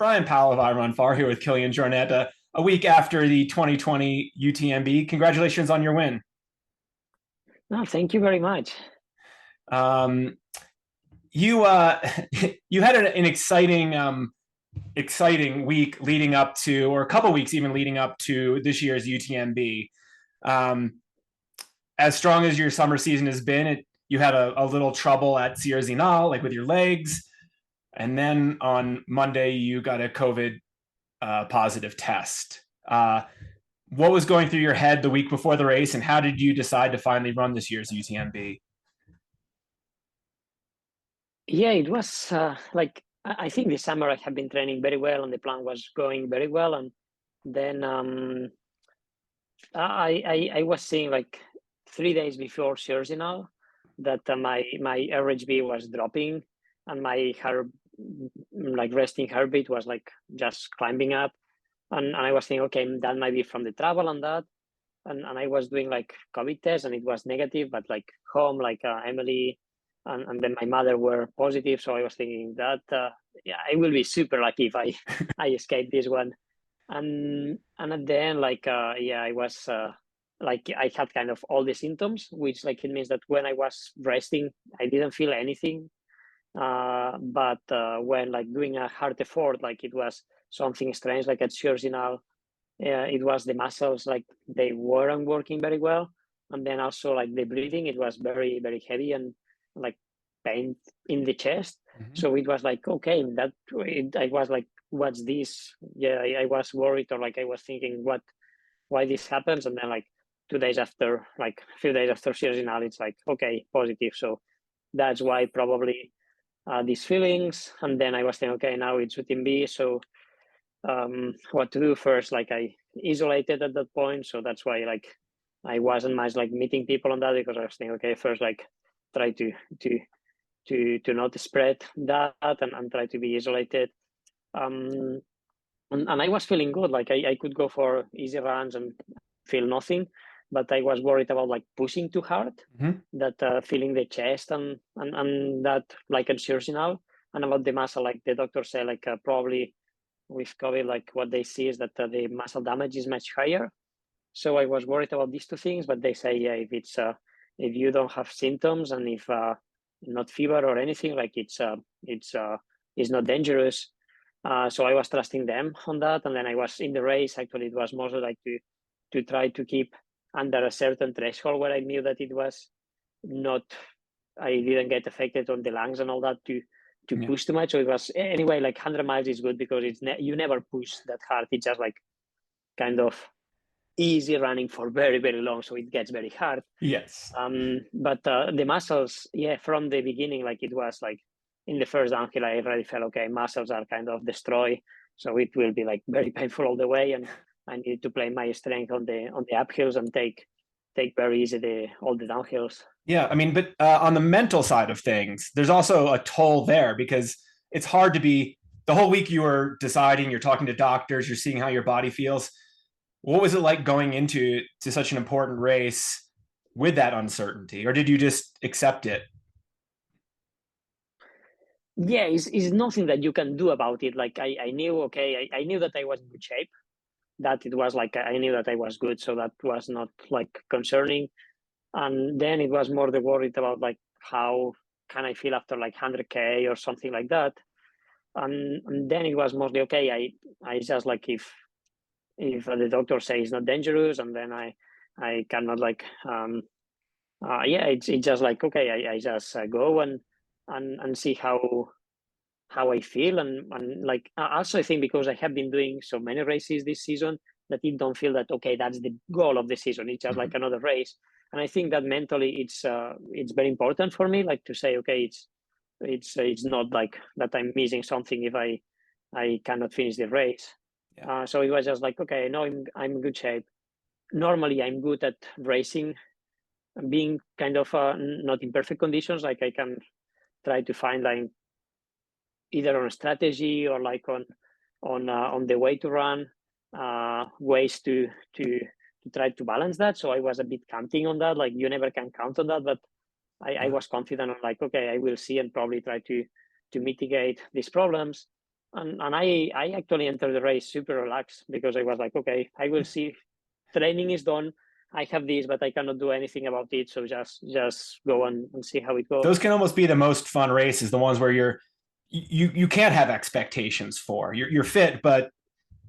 Brian Powell of I Run Far here with Kilian Jornet, a week after the 2020 UTMB. Congratulations on your win. No, thank you very much. Um, you you had an exciting exciting week leading up to, or a couple weeks even leading up to this year's UTMB. Um, as strong as your summer season has been, you had a little trouble at Sierra Zinal, like with your legs, and then on Monday you got a COVID positive test. What was going through your head the week before the race, and how did you decide to finally run this year's UTMB? Yeah, it was like I think this summer I have been training very well, and the plan was going very well. And then I was seeing like 3 days before Scherzinal that my RHB was dropping, and my heart, like resting heartbeat, was like just climbing up. And I was thinking, okay, that might be from the travel and that. And I was doing like COVID test, and it was negative, but like home, like Emily and then my mother were positive. So I was thinking that yeah, I will be super lucky if I escape this one. And then like yeah, I was like I had kind of all the symptoms, which like it means that when I was resting, I didn't feel anything. But when like doing a hard effort, like it was something strange, like at Scherzinal, it was the muscles, like they weren't working very well. And then also like the breathing, it was very, very heavy and like pain in the chest. Mm-hmm. So it was like, okay, I was like, what's this? Yeah, I was worried, or like I was thinking, why this happens? And then like 2 days after, like a few days after seasonal, it's like, okay, positive. So that's why probably these feelings. And then I was thinking, okay, now it's UTMB. So what to do first? Like I isolated at that point. So that's why like I wasn't much like meeting people on that, because I was thinking, okay, first like try to not spread that, and try to be isolated. Um, and I was feeling good. Like I could go for easy runs and feel nothing, but I was worried about like pushing too hard, Mm-hmm. that feeling the chest and that like uncertainty now, and about the muscle. Like the doctor said, like probably with COVID, like what they see is that the muscle damage is much higher. So I was worried about these two things, but they say, yeah, if you don't have symptoms, and if not fever or anything, like it's not dangerous. So I was trusting them on that, and then I was in the race. Actually, it was mostly like to try to keep under a certain threshold where I knew that it was not, I didn't get affected on the lungs and all that to Yeah. push too much. So it was anyway, like 100 miles is good because you never push that hard. It's just like kind of easy running for very, very long. So it gets very hard. Yes. But the muscles, yeah, from the beginning, like it was like in the first downhill, I already felt, okay, muscles are kind of destroyed. So it will be like very painful all the way. And I need to play my strength on the uphills and take very easy all the downhills. Yeah, I mean, but on the mental side of things, there's also a toll there because it's hard to be the whole week you were deciding, you're talking to doctors, you're seeing how your body feels. What was it like going into such an important race with that uncertainty, or did you just accept it? Yeah, it's nothing that you can do about it. Like I knew, okay, I knew that I was in good shape, that it was like I knew that I was good, so that was not like concerning. And then it was more the worried about like how can I feel after like 100K or something like that. And then it was mostly okay. I just like if the doctor says it's not dangerous, and then I cannot like yeah, it's just like okay, I just go and see how I feel, and like also I think because I have been doing so many races this season, that you don't feel that okay, that's the goal of the season. It's just Mm-hmm. like another race. And I think that mentally it's very important for me, like to say okay, it's not like that I'm missing something if I cannot finish the race. Yeah. So it was just like okay, no, I'm in good shape. Normally I'm good at racing, being kind of not in perfect conditions. Like I can try to find like either on strategy or like on the way to run, ways to try to balance that. So I was a bit counting on that. Like you never can count on that, but I Yeah. was confident on like okay, I will see and probably try to mitigate these problems. and I actually entered the race super relaxed because I was like, okay, I will see. Training is done. I have this, but I cannot do anything about it. So just go and see how it Those goes. can almost be the most fun races, the ones where you can't have expectations for. You're fit, but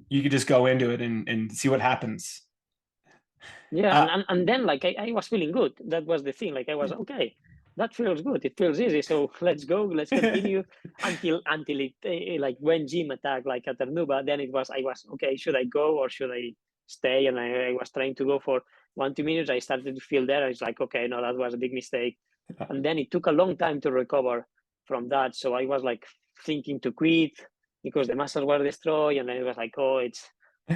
you could just go into it and see what happens. Yeah, Uh, and then like I was feeling good. That was the thing. Like I was okay. That feels good. It feels easy. So let's go. Let's continue until it like when Jim attacked like at Arnuba. Then I was okay. Should I go or should I stay? And I was trying to go for 1 2 minutes. I started to feel there. I was like, okay, no, that was a big mistake. And then it took a long time to recover from that. So I was like thinking to quit because the muscles were destroyed. And then it was like, oh,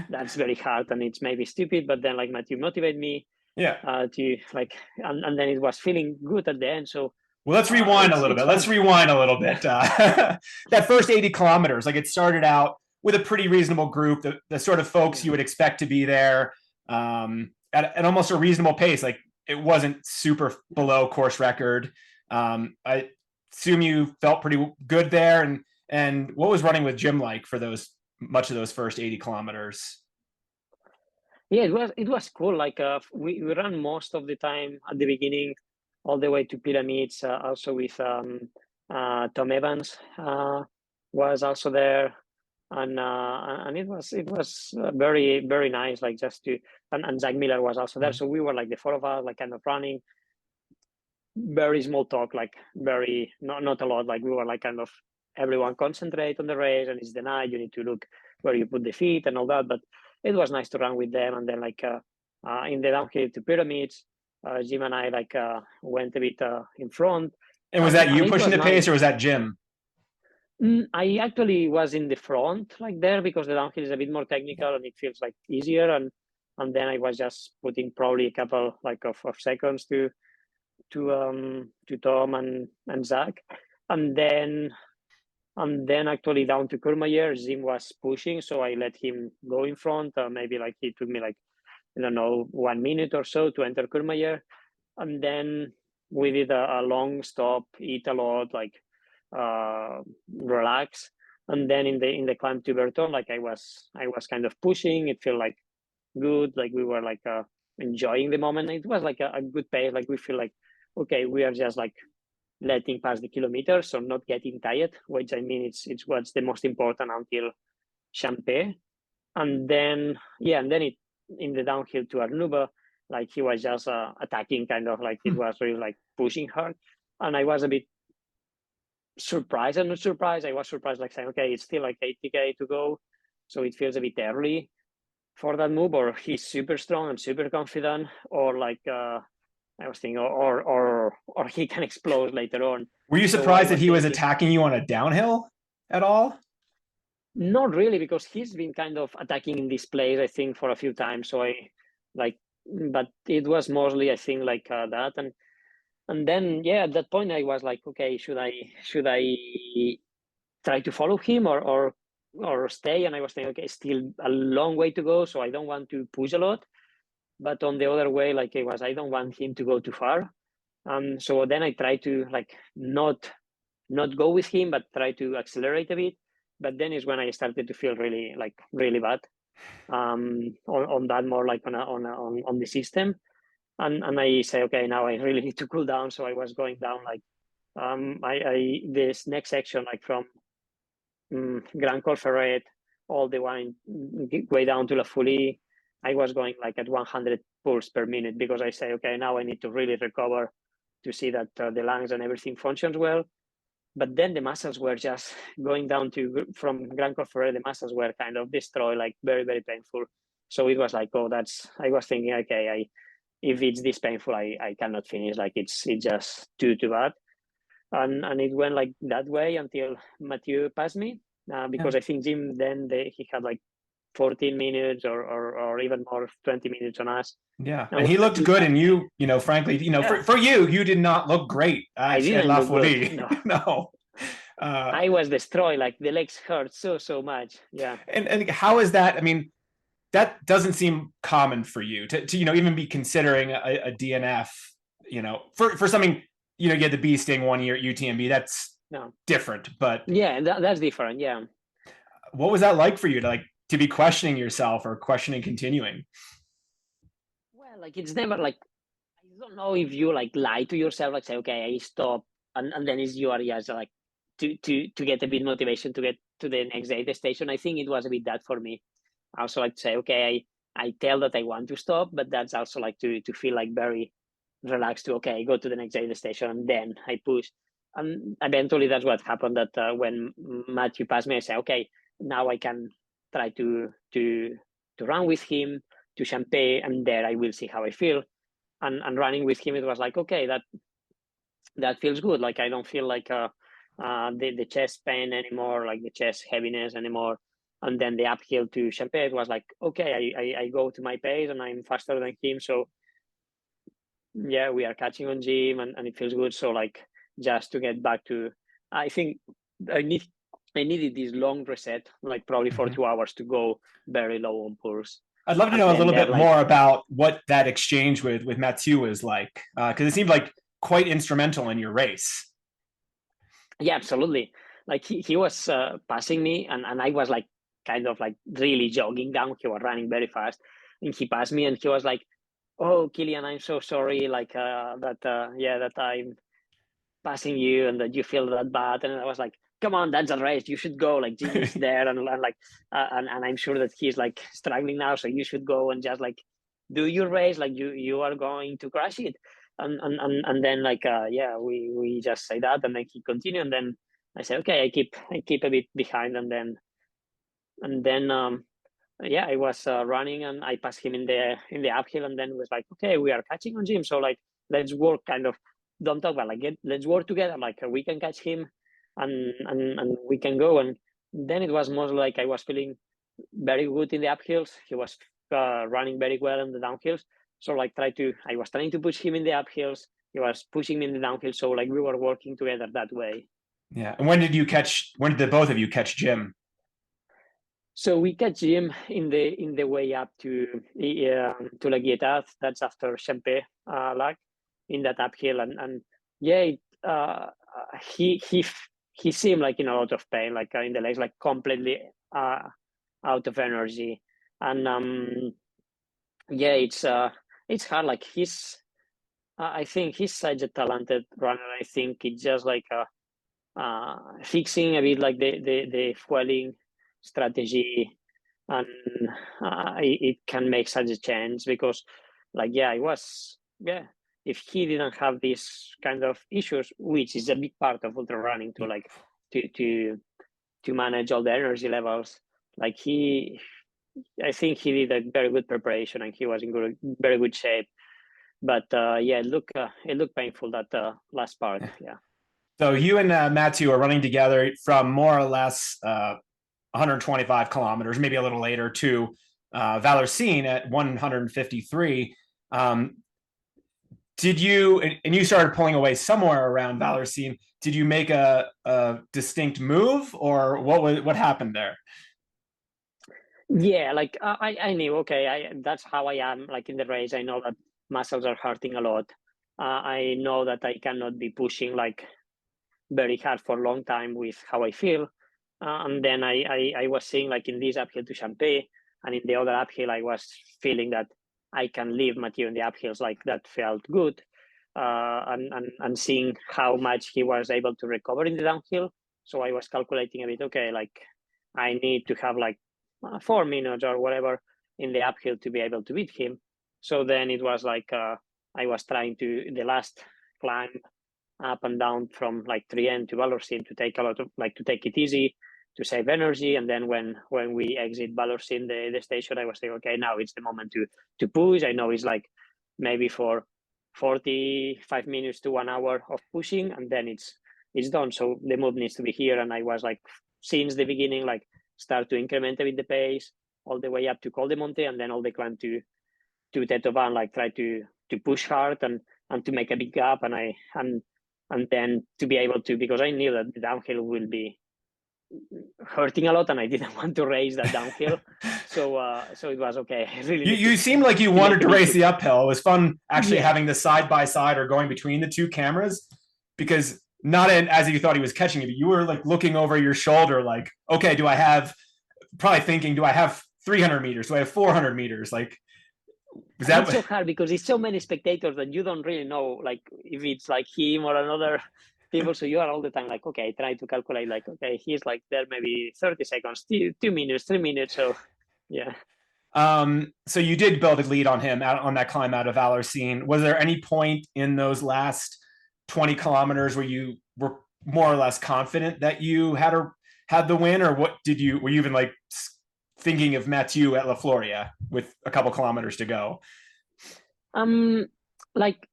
that's very hard and it's maybe stupid. But then like Matthew motivated me yeah. to like, and then it was feeling good at the end. So Well, let's rewind a little it's bit. fun. Let's rewind a little Yeah, bit. That first 80 kilometers, like it started out with a pretty reasonable group, the sort of folks yeah. you would expect to be there at almost a reasonable pace. Like it wasn't super below course record. I assume you felt pretty good there. And what was running with Jim like for much of those first 80 kilometers? Yeah, it was cool. Like we ran most of the time at the beginning, all the way to pyramids. Also with Tom Evans was also there, and it was very very nice. Like just to and Zach Miller was also there. So we were like the four of us, like kind of running. Very small talk, like very not a lot. Like we were like kind of everyone concentrate on the race, and it's the night. You need to look where you put the feet and all that. But it was nice to run with them. And then like in the downhill to pyramids, Jim and I like went a bit in front, And was that and you it pushing was the pace or nice. was that Jim? I actually was in the front like there because the downhill is a bit more technical and it feels like easier. And then I was just putting probably a couple like of seconds to Tom and Zach, and then actually down to Kurmayer, Zim was pushing, so I let him go in front. Maybe like it took me like I don't know 1 minute or so to enter Kurmayer, and then we did a long stop, eat a lot, like relax, and then in the climb to Berton, like I was kind of pushing. It felt like good, like we were like enjoying the moment. It was like a good pace. Like we feel like okay, we are just like letting pass the kilometers, so not getting tired, which I mean it's what's the most important until Champé. And then it in the downhill to Arnuba, like he was just attacking, kind of like it was really like pushing hard. And I was a bit surprised and not surprised. I was surprised, like saying, okay, it's still like 80K to go. So it feels a bit early for that move, or he's super strong and super confident, or like I was thinking, or he can explode later on. Were you So I surprised that was he was thinking, attacking you on a downhill at all? not really, because he's been kind of attacking in this place, I think, for a few times. So I like, but it was mostly, I think, like that, and then yeah, at that point I was like, okay, should I try to follow him or stay? And I was thinking, okay, still a long way to go, so I don't want to push a lot. But on the other way, like I don't want him to go too far. So then I try to like not go with him, but try to accelerate a bit. But then is when I started to feel really like really bad on that, more like on the system. And I say, okay, now I really need to cool down. So I was going down like I this next section, like from Grand Col Ferret all the way down to La Folie, I was going like at 100 pulse per minute, because I say, okay, now I need to really recover to see that the lungs and everything functions well. But then the muscles were just going down to from Grand Col Ferret. The muscles were kind of destroyed, like very very painful. So it was like, oh, that's. I was thinking, okay, if it's this painful, I cannot finish. Like it's just too bad. And it went like that way until Mathieu passed me, Yeah. because I think Jim then he had like 14 minutes or even more, 20 minutes on us. Yeah. And And we he were looked too good. fast. And frankly, Yeah, for you did not look great I at didn't La look good. Folie. No, No. Uh, I was destroyed. Like the legs hurt so much. Yeah. and how is that? I mean, that doesn't seem common for you to even be considering a DNF, for something, you had the bee sting 1 year at UTMB. That's No. different, but Yeah, that's different. Yeah. What was that like for you to to be questioning yourself or questioning continuing? Well, like it's never like I don't know if you like lie to yourself, like say, okay, I stop, and then it's you are just like to get a bit motivation to get to the next day the station. I think it was a bit that for me. I also like to say, okay, I tell that I want to stop, but that's also like to feel like very relaxed to okay, go to the next day the station and then I push. And eventually that's what happened that when Matthew passed me, I said, okay, now I can try to run with him to Champagne and there I will see how I feel. And running with him, it was like, okay, that feels good. Like I don't feel like the chest pain anymore, like the chest heaviness anymore. And then the uphill to Champagne, it was like, okay, I go to my pace and I'm faster than him. So yeah, we are catching on gym and it feels good. So like just to get back to, I think I need I needed this long reset, like probably for Mhm. 2 hours to go very low on pulse. I'd love to And know a then little they're bit like, more about what that exchange with Mathieu was like, because it seemed like quite instrumental in your race. yeah, absolutely. Like he was passing me and I was like kind of like really jogging down. He was running very fast and he passed me and he was like, oh, Kilian, I'm so sorry. Like yeah, that I'm passing you and that you feel that bad. And I was like, come on, that's a race. You should go. Like Jim is there and like, and I'm sure that he's like struggling now. So you should go and just like do your race. Like you are going to crush it. And then like, yeah, we just say that and then he continued. And then I said, okay, I keep a bit behind. And then, yeah, I was running and I passed him in the uphill and then was like, okay, we are catching on Jim. So like, let's work kind of, don't talk about like, let's work together. Like we can catch him and we can go. And then it was more like I was feeling very good in the uphills. He was running very well in the downhills. So like I was trying to push him in the uphills. He was pushing me in the downhill. So like we were working together that way. Yeah. And when did you catch? When did the both of you catch Jim? So we catch him in the way up to La Guietard. That's after Champé lag in that uphill, and yeah, he he he seemed like in a lot of pain, like in the legs, like completely out of energy, and yeah, it's hard. Like I think he's such a talented runner. I think it's just like fixing a bit like the fueling strategy and it can make such a change because like yeah it was yeah if he didn't have these kind of issues which is a big part of ultra running to like to to to manage all the energy levels like he I think he did a very good preparation and he was in very good shape but yeah it looked painful that last part yeah. So you and Matthew are running together from more or less 125 kilometers, maybe a little later, to Valencine at 153. Um, did you and you started pulling away somewhere around Valencine? Did you make a distinct move, or what happened there? Yeah, like I knew, okay, that's how I am. Like in the race, I know that muscles are hurting a lot. I know that I cannot be pushing like very hard for a long time with how I feel. And then I was seeing like in this uphill to Champé and in the other uphill, I was feeling that I can leave Mathieu in the uphills like that felt good. And seeing how much he was able to recover in the downhill. So I was calculating a bit, okay, like I need to have like 4 minutes or whatever in the uphill to be able to beat him. So then it was like I was trying to the last climb up and down from like 3N to Valorsyn to take a lot of like to take it easy to save energy. And then when we exit Valorsyn the station, I was like, okay, now it's the moment to push. I know it's like maybe for 45 minutes to 1 hour of pushing, and then it's done. So the move needs to be here. And I was like since the beginning, like start to increment a bit the pace all the way up to Col de Monte and then all the climb to Tetovan, like try to push hard and to make a big gap and then to be able to because I knew that the downhill will be hurting a lot and I didn't want to race that downhill. So it was okay. I really need You seemed like you to make wanted a to big race push. the uphill. It was fun actually Yeah. having the side by side or going between the two cameras because not in, as you thought he was catching you, but you were like looking over your shoulder, like, okay, do I have probably thinking, do I have 300 meters? Do I have 400 meters? Like, was And it's that? so hard because it's so many spectators that you don't really know, like if it's like him or another people. So you are all the time like, okay, try to calculate, like, okay, he's like there maybe 30 seconds, 2 minutes, 3 minutes. So yeah. So you did build a lead on him out on that climb out of Valersine. Was there any point in those last 20 kilometers where you were more or less confident that you had the win, or what did you were you even like thinking of Mathieu at La Floria with a couple kilometers to go? Um, like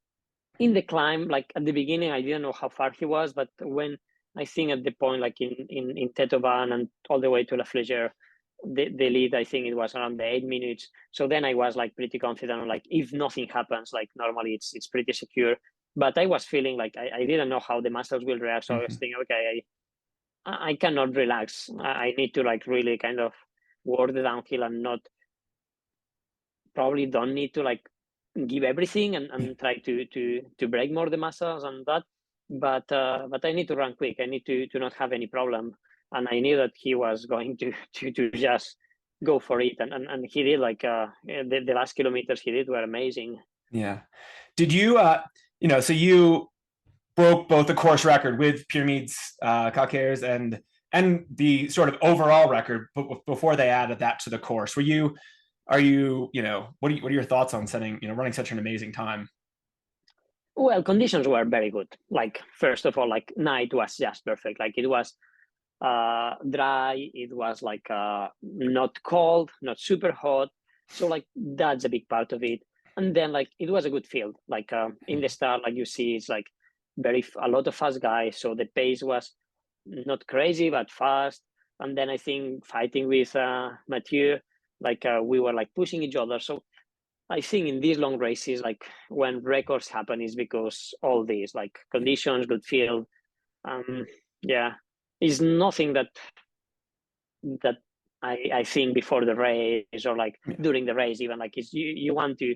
in the climb, like at the beginning, I didn't know how far he was, but when I think at the point, like in Tetoban and all the way to La Flégère, the lead, I think it was around the 8 minutes. So then I was like pretty confident, like if nothing happens, like normally it's pretty secure. But I was feeling like I didn't know how the muscles will react. So I was thinking, okay, I cannot relax. I need to like really kind of work the downhill and not probably don't need to like give everything and try to break more the muscles and that. But I need to run quick. I need to not have any problem. And I knew that he was going to just go for it. And he did like the last kilometers he did were amazing. Yeah. Did you so you broke both the course record with Pyramids Calcaires and the sort of overall record before they added that to the course. Are you, what are your thoughts on running such an amazing time? Well, conditions were very good. Like first of all, like night was just perfect. Like it was dry. It was like not cold, not super hot. So like that's a big part of it. And then like it was a good field. Like in the start, like you see, it's like a lot of fast guys. So the pace was not crazy but fast. And then I think fighting with Mathieu, like we were like pushing each other. So I think in these long races, like when records happen, is because all these like conditions, good field. Um, yeah, is nothing that I think before the race or like Yeah. during the race. Even like it's you want to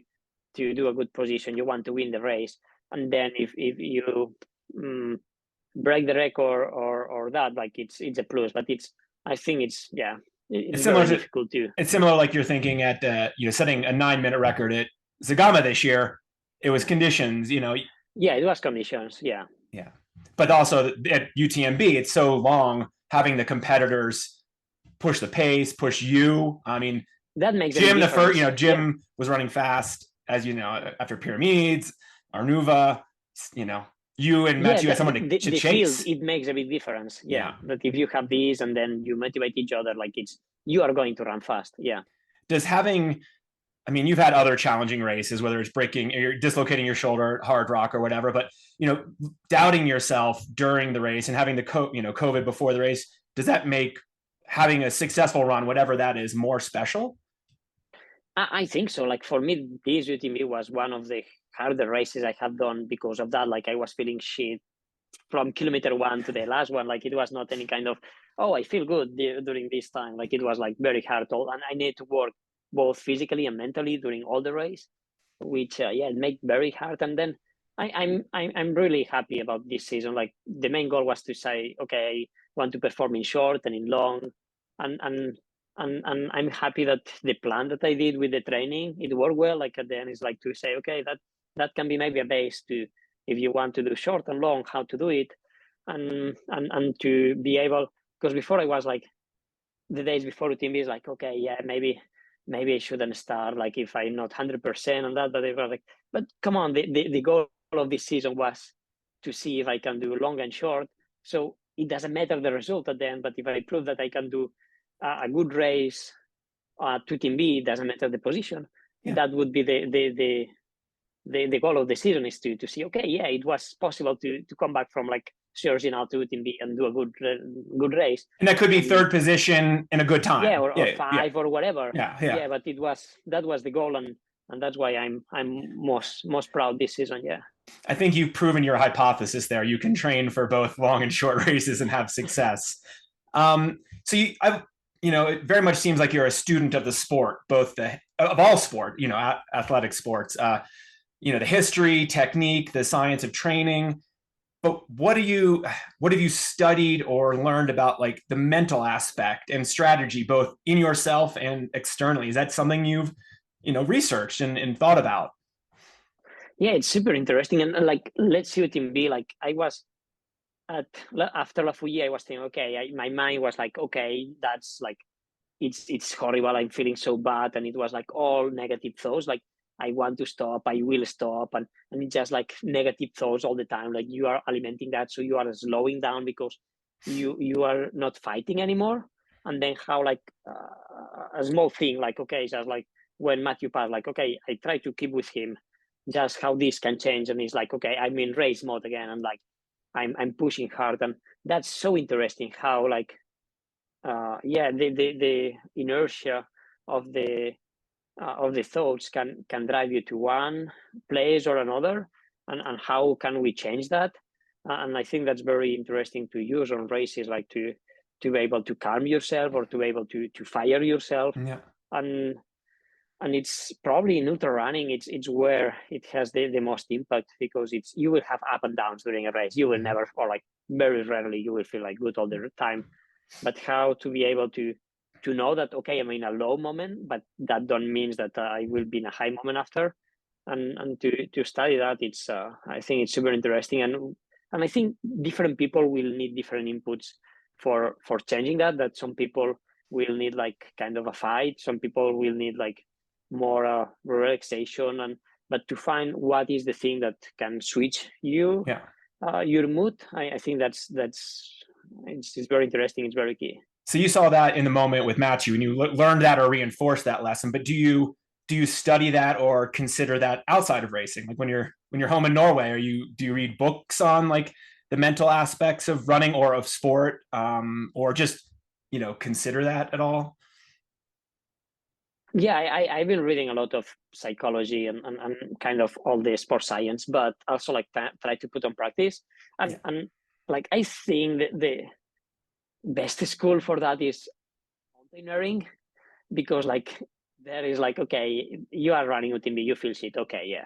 do a good position, you want to win the race, and then if you break the record or that, like it's a plus. But I think it's It's similar very to difficult too. it's similar like you're thinking at setting a 9 minute record at Zagama this year. It was conditions, Yeah, it was conditions. Yeah, yeah. But also at UTMB, it's so long having the competitors push the pace, push you. I mean, that makes a big Jim, the first, difference. Yeah. Jim was running fast, as you know, after Pyramids, Arnuva, you know, you and Yeah, Matthew had someone to the field, chase. it makes a big difference. Yeah, Yeah. that if you have these and then you motivate each other, like you are going to run fast. Yeah. Does having, I mean, you've had other challenging races, whether it's breaking or you're dislocating your shoulder, hard rock or whatever, but doubting yourself during the race and having the COVID before the race, does that make having a successful run, whatever that is, more special? I think so. Like for me, this UTMB was one of the harder races I have done because of that. Like I was feeling shit from kilometer one to the last one. Like it was not any kind of, oh, I feel good during this time. Like it was like very hard, and I need to work both physically and mentally during all the race, which it made very hard. And then I'm really happy about this season. Like the main goal was to say, okay, I want to perform in short and in long, and and and I'm happy that the plan that I did with the training, it worked well. Like at the end, it's like to say, okay, that can be maybe a base to, if you want to do short and long, how to do it, and to be able, because before I was like the days before UTMB is like, okay, yeah, maybe I shouldn't start like if I'm not 100% on that. But it was like, but come on, the goal of this season was to see if I can do long and short. So it doesn't matter the result at the end, but if I prove that I can do a good race to UTMB, it doesn't matter the position. Yeah. That would be the goal of the season, is to see, okay, yeah, it was possible to come back from like Sergi now to UTMB and do a good race. And that could be third position in a good time. Yeah, or five or whatever. Yeah. But that was the goal, and that's why I'm most proud this season. Yeah. I think you've proven your hypothesis there. You can train for both long and short races and have success. It very much seems like you're a student of the sport, of all sport, athletic sports. The history, technique, the science of training. But what have you studied or learned about like the mental aspect and strategy, both in yourself and externally? Is that something you've, researched and thought about? Yeah, it's super interesting. And like, let's see UTMB. Like, I was at after La Fouille, I was thinking, okay, my mind was like, okay, that's like, it's horrible. I'm feeling so bad, and it was like all negative thoughts. Like, I want to stop, I will stop, and it's just like negative thoughts all the time. Like, you are alimenting that, so you are slowing down because you are not fighting anymore. And then how like a small thing, like, okay, just like when Matthew passed, like, okay, I try to keep with him, just how this can change. And it's like, okay, I'm in race mode again, and like I'm pushing hard. And that's so interesting how like yeah, the inertia of the thoughts can drive you to one place or another. And how can we change that? And I think that's very interesting to use on races, like to be able to calm yourself, or to be able to fire yourself. Yeah. and and it's probably in ultra running, it's where it has the most impact, because it's, you will have up and downs during a race. You will Mhm. never, or like very rarely, you will feel like good all the time. But how to be able to know that, okay, I'm in a low moment, but that don't means that I will be in a high moment after. And to study that, it's I think it's super interesting. And I think different people will need different inputs for changing that some people will need like kind of a fight, some people will need like more relaxation. And but to find what is the thing that can switch you Yeah. your mood, I think that's it's very interesting, it's very key. So you saw that in the moment with Matthew, and you learned that or reinforced that lesson. But do you study that or consider that outside of racing? Like when you're home in Norway, do you read books on like the mental aspects of running or of sport, or just consider that at all? Yeah, I've been reading a lot of psychology and kind of all the sports science, but also like try to put on practice. Yeah. And like, I think that the best school for that is mountaineering, because like there is like, okay, you are running UTMB, you feel shit, okay, yeah,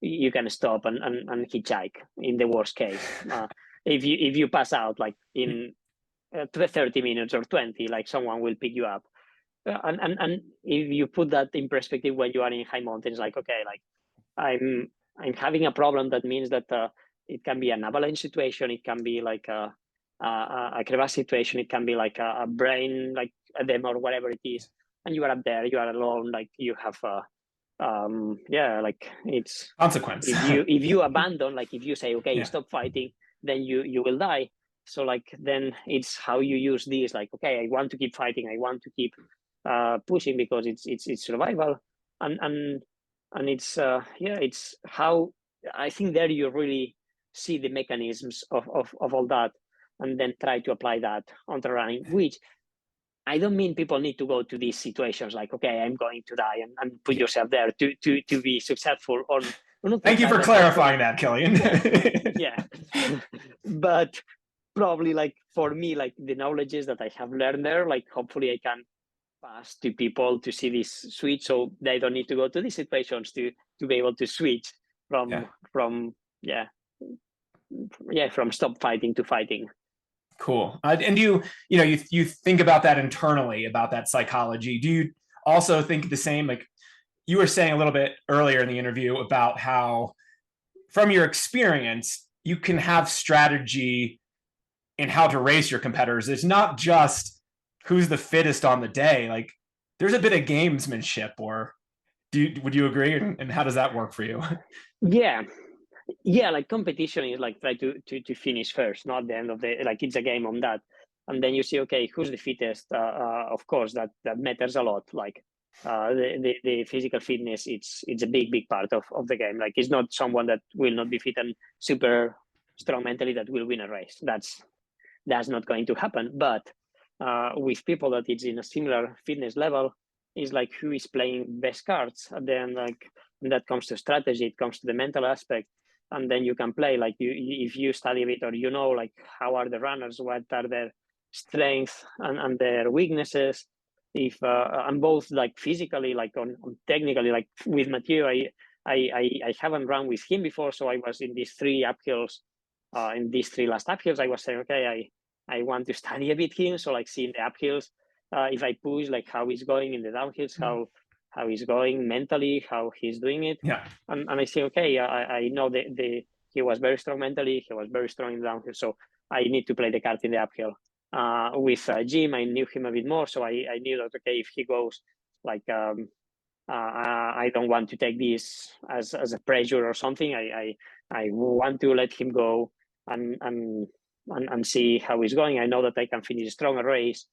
you can stop and hitchhike in the worst case. If you pass out like in 30 minutes or 20, like someone will pick you up. And if you put that in perspective when you are in high mountains, like, okay, like i'm I'm having a problem, that means that it can be an avalanche situation, it can be like a crevasse situation, it can be like a brain like a demo or whatever it is. And you are up there, you are alone, like you have yeah, like it's, Consequence. if you abandon, like if you say, okay, Yeah. stop fighting, then you will die. So like, then it's how you use this, like, okay, I want to keep fighting, I want to keep pushing, because it's survival. And it's yeah, it's how, I think there you really see the mechanisms of all that, and then try to apply that on the running. Which I don't mean people need to go to these situations like, okay, I'm going to die, and put Yeah. yourself there to be successful on ultra Thank you track. for That's hopefully, clarifying that, Kilian. yeah, yeah. But probably like for me, like the knowledges that I have learned there, like hopefully I can pass to people to see this switch, so they don't need to go to these situations to be able to switch Yeah. from yeah, yeah, from stop fighting to fighting. Cool. And you think about that internally, about that psychology. Do you also think the same? Like you were saying a little bit earlier in the interview about how, from your experience, you can have strategy in how to race your competitors. It's not just who's the fittest on the day. Like there's a bit of gamesmanship. Or would you agree? And how does that work for you? Yeah, yeah, like competition is like try to finish first, not the end of the, like it's a game on that. And then you see, okay, who's the fittest. Of course that matters a lot. Like the physical fitness, it's a big part of the game. Like it's not someone that will not be fit and super strong mentally that will win a race. That's not going to happen. But with people that it's in a similar fitness level, is like who is playing best cards. And then like, when that comes to strategy, it comes to the mental aspect. And then you can play like, if you study a bit, or like how are the runners, what are their strengths and their weaknesses. If and both like physically, like on technically, like with Mathieu, I haven't run with him before, so I was in these 3 uphills in these 3 last uphills, I was saying, okay, I want to study a bit him. So like seeing the uphills, if I push, like how he's going in the downhills, how he's going mentally, how he's doing it. Yeah. And I say, okay, I know he was very strong mentally, he was very strong in the downhill. So I need to play the card in the uphill. With Jim, I knew him a bit more. So I knew that, okay, if he goes like, I don't want to take this as a pressure or something. I want to let him go and see how he's going. I know that I can finish a stronger race.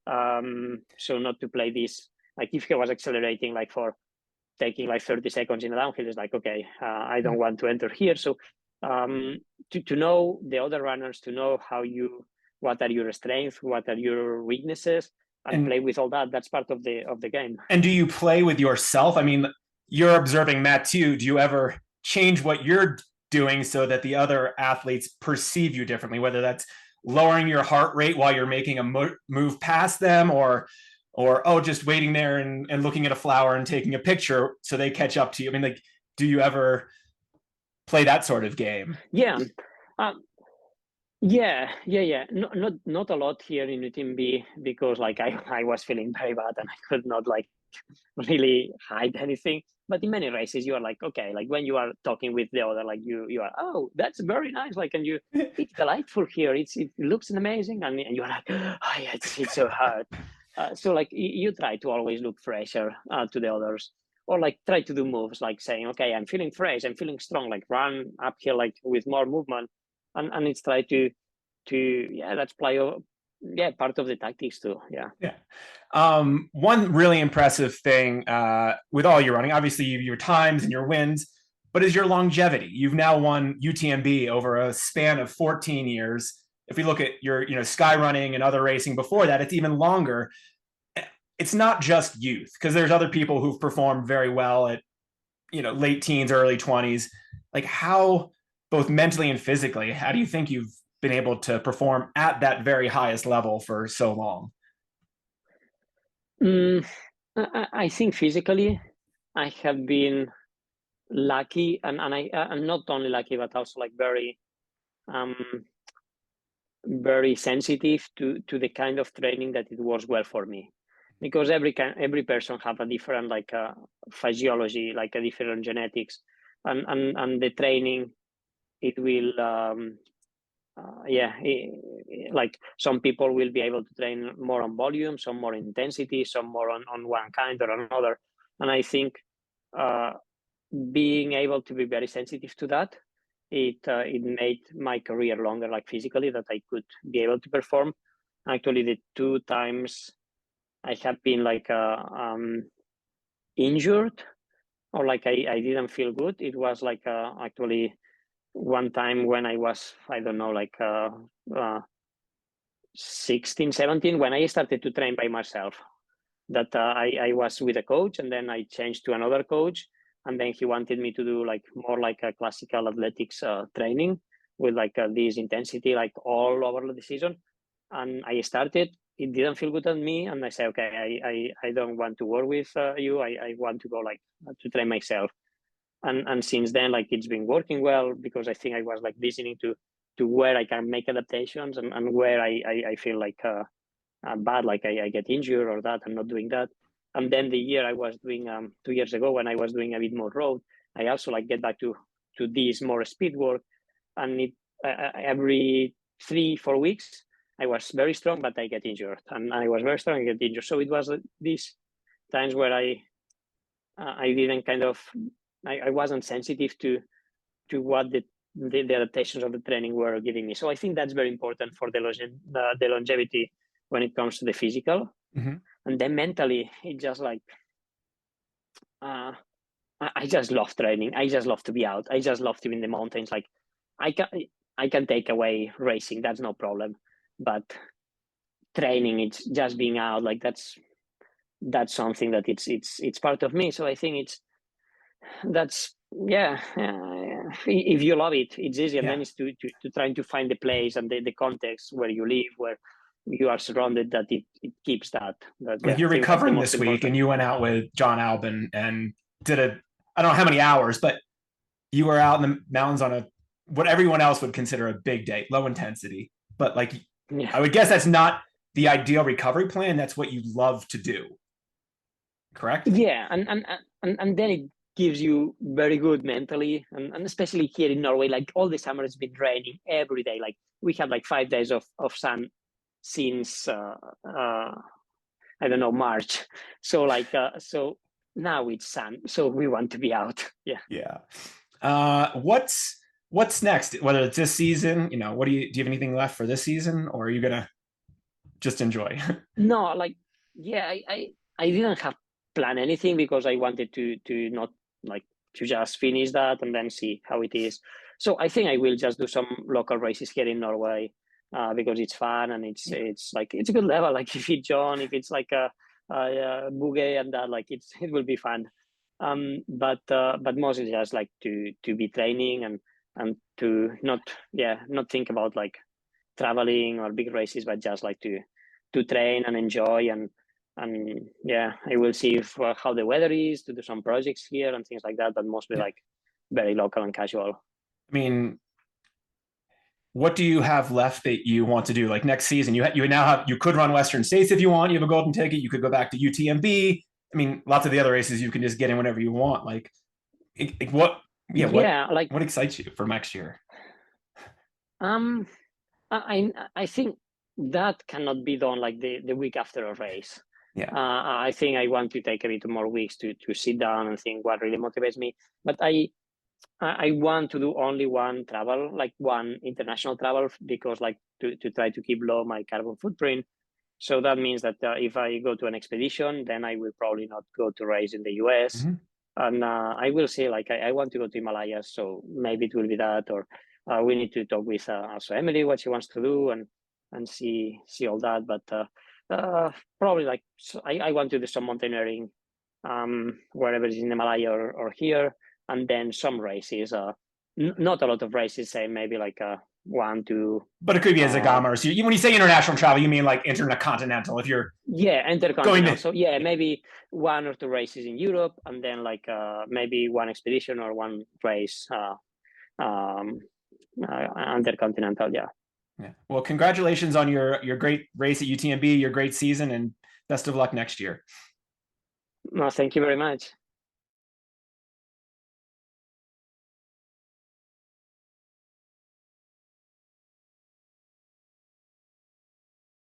So not to play this, like if he was accelerating like for taking like 30 seconds in a downhill, it's like, okay, I don't want to enter here. So to know the other runners, to know what are your strengths, what are your weaknesses, and play with all that. That's part of the game. And do you play with yourself? I mean, you're observing Matt too. Do you ever change what you're doing so that the other athletes perceive you differently, whether that's lowering your heart rate while you're making a move past them, or just waiting there and looking at a flower and taking a picture so they catch up to you? I mean, like, do you ever play that sort of game? Yeah. Not a lot here in UTMB, because like I was feeling very bad and I could not like really hide anything. But in many races, you are like, okay, like when you are talking with the other, like you are, oh, that's very nice. Like, and it's delightful here. It looks amazing. And you are like, oh yeah, it's so hard. So like you try to always look fresher to the others, or like try to do moves like saying, okay, I'm feeling fresh, I'm feeling strong, like run uphill, like with more movement. And it's try to that's play part of the tactics too. One really impressive thing with all your running, obviously your times and your wins, but is your longevity. You've now won UTMB over a span of 14 years. If we look at your sky running and other racing before that, it's even longer. It's not just youth, because there's other people who've performed very well at late teens, early 20s. Like, how, both mentally and physically, how do you think you've been able to perform at that very highest level for so long? I think physically I have been lucky, and I'm not only lucky, but also like very very sensitive to the kind of training that it works well for me, because every person have a different like physiology, like a different genetics, and the training, it will like some people will be able to train more on volume, some more intensity, some more on one kind or another. And I think being able to be very sensitive to that, it made my career longer, like physically, that I could be able to perform. Actually, the 2 times I have been like injured, or like I didn't feel good, it was like actually one time when I was, I don't know, like 16, 17, when I started to train by myself, that I was with a coach, and then I changed to another coach, and then he wanted me to do like more like a classical athletics training with like this intensity, like all over the season. And I started, it didn't feel good on me, and I said, okay, I don't want to work with you. I want to go like to train myself. And since then, like it's been working well, because I think I was like listening to where I can make adaptations, and where I feel like bad, like I get injured or that I'm not doing that. And then the year I was doing 2 years ago, when I was doing a bit more road, I also like get back to this more speed work. And it every 3-4 weeks I was very strong, but I get injured, and I was very strong, I get injured. So it was these times where I didn't kind of, I wasn't sensitive to what the adaptations of the training were giving me. So I think that's very important for the longevity when it comes to the physical. Mm-hmm. And then mentally, it just like I just love training. I just love to be out. I just love to be in the mountains. Like I can take away racing, that's no problem, but training, it's just being out, like that's something that it's part of me. So I think that's if you love it, it's easy. And then it's to trying to find the place and the context where you live, where you are surrounded, that it keeps that like you're recovering this week, and you went out with John Albin and did I don't know how many hours, but you were out in the mountains on a what everyone else would consider a big day, low intensity. But like, Yeah. I would guess that's not the ideal recovery plan. That's what you love to do, correct? Yeah, and then it gives you very good mentally, and especially here in Norway, like all the summer it's been raining every day. Like we had like 5 days of sun since I don't know, March. So like so now it's sun, so we want to be out. Yeah. Yeah. What's next? Whether it's this season, what do you have anything left for this season, or are you gonna just enjoy? No, like yeah, I didn't have planned anything because I wanted to not like to just finish that and then see how it is. So I think I will just do some local races here in Norway because it's fun and it's like it's a good level. Like if it's John, if it's like a Bouguet and that, like it will be fun. But mostly just like to be training and to not think about like traveling or big races, but just like to train and enjoy and yeah, I will see if how the weather is to do some projects here and things like that, but mostly Yeah. like very local and casual. I mean, what do you have left that you want to do? Like next season, you now have you could run Western States if you want. You have a golden ticket. You could go back to UTMB. I mean, lots of the other races you can just get in whenever you want. Like, what? Yeah, Yeah, like what excites you for next year? um, I think that cannot be done like the week after a race. Yeah. I think I want to take a bit more weeks to sit down and think what really motivates me. But I want to do only one travel, like one international travel, because like to try to keep low my carbon footprint. So that means that if I go to an expedition, then I will probably not go to race in the US. Mm-hmm. And I will say like I want to go to Himalayas, so maybe it will be that, or we need to talk with also Emily what she wants to do and see all that. But probably like so I want to do some mountaineering wherever it's in Himalaya or here, and then some races. Not a lot of races, say maybe like one, two. But it could be a Zagama. So when you say international travel, you mean like intercontinental. If you're Yeah, going intercontinental. to, So yeah, maybe one or two races in Europe, and then like maybe one expedition or one race intercontinental. Yeah. yeah. Well, congratulations on your great race at UTMB, your great season, and best of luck next year. No, thank you very much.